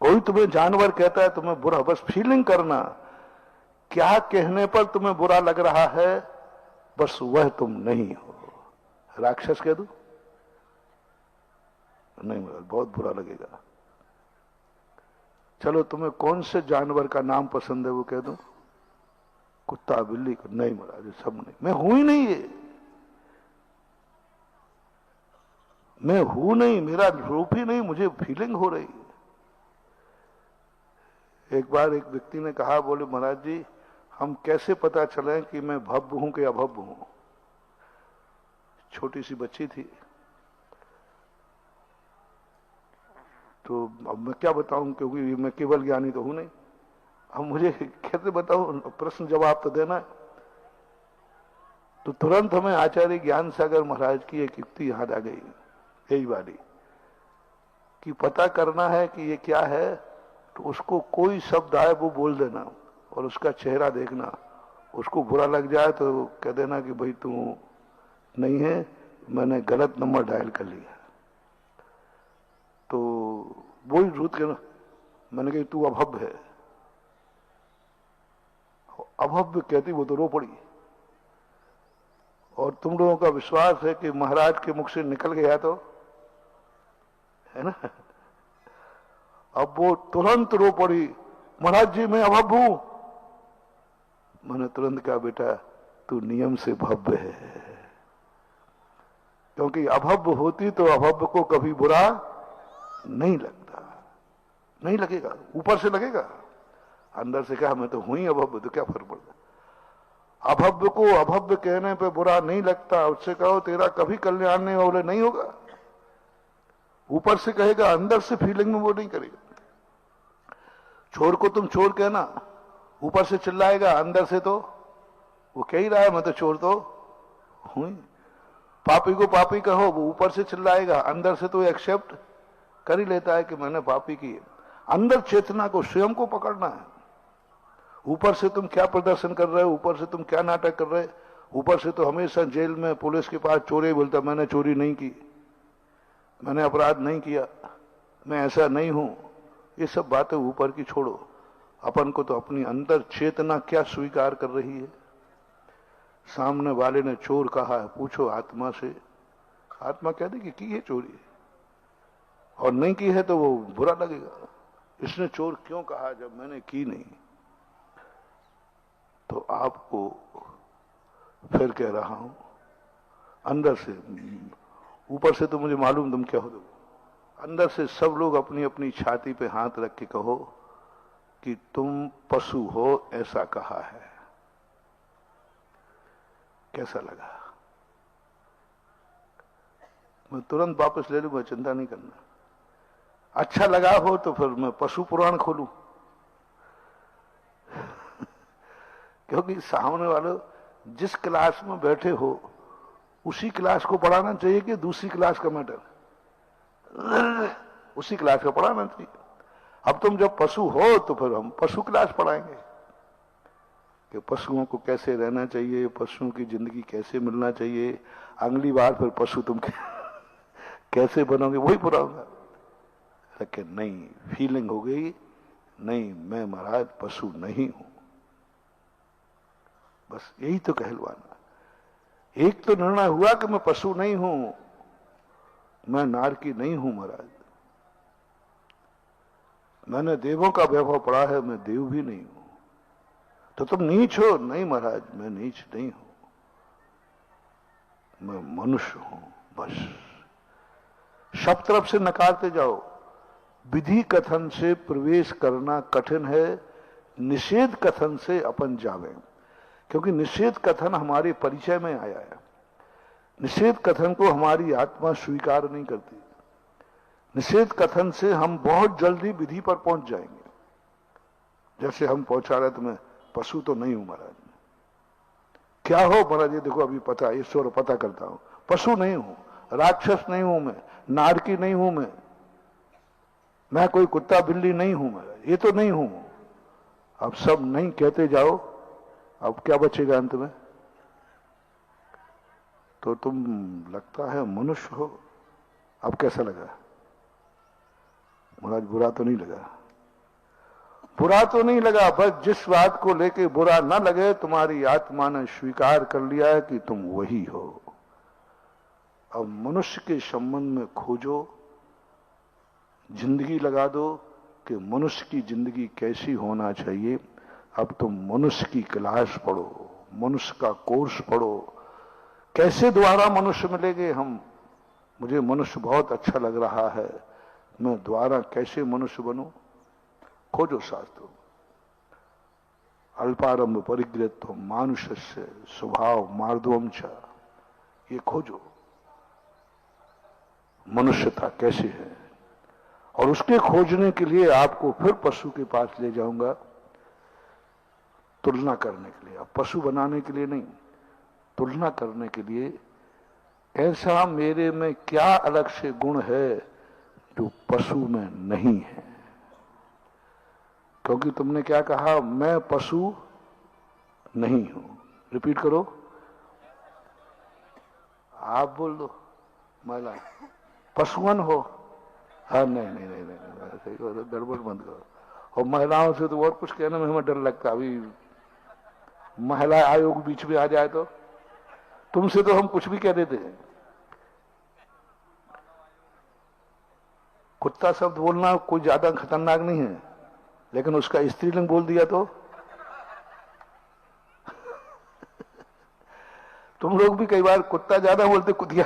कोई तुम्हें जानवर कहता है तुम्हें बुरा, बस फीलिंग करना, क्या कहने पर तुम्हें बुरा लग रहा है, बस वह तुम नहीं हो। राक्षस कह दो, नहीं बहुत बुरा लगेगा। चलो तुम्हें कौन से जानवर का नाम पसंद है वो कह दो, कुत्ता बिल्ली को, नहीं महाराज सब नहीं, मैं हूं ही नहीं, ये मैं हूं नहीं, मेरा रूप ही नहीं, मुझे फीलिंग हो रही है। एक बार एक व्यक्ति ने कहा, बोले महाराज जी हम कैसे पता चले कि मैं भव्य हूं कि अभव्य हूं। छोटी सी बच्ची थी, तो अब मैं क्या बताऊं, क्योंकि मैं केवल ज्ञानी तो हूं नहीं, अब मुझे कैसे बताऊं, प्रश्न जवाब तो देना है। तो तुरंत हमें आचार्य ज्ञान सागर महाराज की एक युक्ति याद आ गई, यही वाली, कि पता करना है कि ये क्या है, तो उसको कोई शब्द आए वो बोल देना और उसका चेहरा देखना, उसको बुरा लग जाए तो कह देना कि भाई तू नहीं है, मैंने गलत नंबर डायल कर लिया। तो वही रूट के, मैंने कही तू अभव्य है, अभव्य कहती वो तो रो पड़ी। और तुम लोगों का विश्वास है कि महाराज के मुख से निकल गया तो, है ना, अब वो तुरंत रो पड़ी, महाराज जी मैं अभव्य हूं। मैंने तुरंत कहा बेटा तू नियम से भव्य है, क्योंकि अभव्य होती तो अभव्य को कभी बुरा नहीं लगता, नहीं लगेगा, ऊपर से लगेगा, अंदर से कहा मैं तो हूं ही अभव्य, तो क्या फर्क पड़ता। अभव्य को अभव्य कहने पे बुरा नहीं लगता, उससे कहो तेरा कभी कल्याण नहीं, बोले नहीं होगा, ऊपर से कहेगा, अंदर से फीलिंग में वो नहीं करेगा। चोर को तुम चोर कहना, ऊपर से चिल्लाएगा, अंदर से तो वो कह ही रहा है मैं तो चोर तो हूं ही। पापी को पापी कहो, वो ऊपर से चिल्लाएगा, अंदर से तो एक्सेप्ट कर ही लेता है कि मैंने पापी की। अंदर चेतना को स्वयं को पकड़ना है। ऊपर से तुम क्या प्रदर्शन कर रहे हो, ऊपर से तुम क्या नाटक कर रहे हो, ऊपर से तो हमेशा जेल में पुलिस के पास चोरी बोलता, मैंने चोरी नहीं की, मैंने अपराध नहीं किया, मैं ऐसा नहीं हूं। ये सब बातें ऊपर की छोड़ो, अपन को तो अपनी अंदर चेतना क्या स्वीकार कर रही है। सामने वाले ने चोर कहा है, पूछो आत्मा से, आत्मा कह देगी की है चोरी, और नहीं की है तो वो बुरा लगेगा, इसने चोर क्यों कहा जब मैंने की नहीं। तो आपको फिर कह रहा हूं, अंदर से, ऊपर से तो मुझे मालूम तुम क्या हो, दो अंदर से सब लोग अपनी अपनी छाती पे हाथ रख के कहो कि तुम पशु हो, ऐसा कहा है। कैसा लगा? मैं तुरंत वापस ले लूंगा, चिंता नहीं करना। अच्छा लगा हो तो फिर मैं पशु पुराण खोलूं क्योंकि सामने वाले जिस क्लास में बैठे हो उसी क्लास को पढ़ाना चाहिए कि दूसरी क्लास का मैटर, उसी क्लास का पढ़ाना चाहिए। अब तुम जब पशु हो तो फिर हम पशु क्लास पढ़ाएंगे कि पशुओं को कैसे रहना चाहिए, पशुओं की जिंदगी कैसे मिलना चाहिए। अगली बार फिर पशु तुम कैसे बनोगे वही पढ़ाऊंगा। लेकिन नहीं, फीलिंग हो गई, नहीं मैं महाराज पशु नहीं हूं, बस यही तो कहलवाना। एक तो निर्णय हुआ कि मैं पशु नहीं हूं, मैं नारकी नहीं हूं महाराज, मैंने देवों का वैभव पढ़ा है, मैं देव भी नहीं हूं। तो तुम नीच हो? नहीं महाराज मैं नीच नहीं हूं, मैं मनुष्य हूं बस। सब तरफ से नकारते जाओ। विधि कथन से प्रवेश करना कठिन है, निषेध कथन से अपन जावे, क्योंकि निषेध कथन हमारे परिचय में आया है। निषेध कथन को हमारी आत्मा स्वीकार नहीं करती। निषेध कथन से हम बहुत जल्दी विधि पर पहुंच जाएंगे। जैसे हम पहुंचा रहे, तो मैं पशु तो नहीं हूं महाराज। क्या हो महाराज? ये देखो अभी पता, ईश्वर पता करता हूं, पशु नहीं हूं, राक्षस नहीं हूं मैं, नारकी नहीं हूं मैं कोई कुत्ता बिल्ली नहीं हूं महाराज, ये तो नहीं हूं। अब सब नहीं कहते जाओ, अब क्या बचेगा अंत में? तो तुम लगता है मनुष्य हो। अब कैसा लगा महाराज? बुरा तो नहीं लगा? बुरा तो नहीं लगा, बस जिस बात को लेके बुरा ना लगे तुम्हारी आत्मा ने स्वीकार कर लिया है कि तुम वही हो। अब मनुष्य के संबंध में खोजो, जिंदगी लगा दो कि मनुष्य की जिंदगी कैसी होना चाहिए। अब तुम मनुष्य की क्लास पढ़ो, मनुष्य का कोर्स पढ़ो, कैसे दोबारा मनुष्य मिलेंगे हम। मुझे मनुष्य बहुत अच्छा लग रहा है, मैं दोबारा कैसे मनुष्य बनूं, खोजो शास्त्रों। अल्पारंभ परिग्रह मानुषस्य स्वभाव मार्दवम च, ये खोजो मनुष्यता कैसे है। और उसके खोजने के लिए आपको फिर पशु के पास ले जाऊंगा, तुलना करने के लिए। अब पशु बनाने के लिए नहीं, तुलना करने के लिए, ऐसा मेरे में क्या अलग से गुण है जो पशु में नहीं है। क्योंकि तुमने क्या कहा, मैं पशु नहीं हूं। रिपीट करो, आप बोल दो। महिला पशुअन हो? हाँ, नहीं नहीं नहीं नहीं, गड़बड़ बंद करो। और महिलाओं से तो और कुछ कहने में हमें डर लगता, अभी महिला आयोग बीच में आ जाए तो। तुमसे तो हम कुछ भी कह देते हैं। कुत्ता शब्द बोलना कोई ज्यादा खतरनाक नहीं है, लेकिन उसका स्त्रीलिंग बोल दिया तो तुम लोग भी कई बार कुत्ता ज्यादा बोलते, कुतिया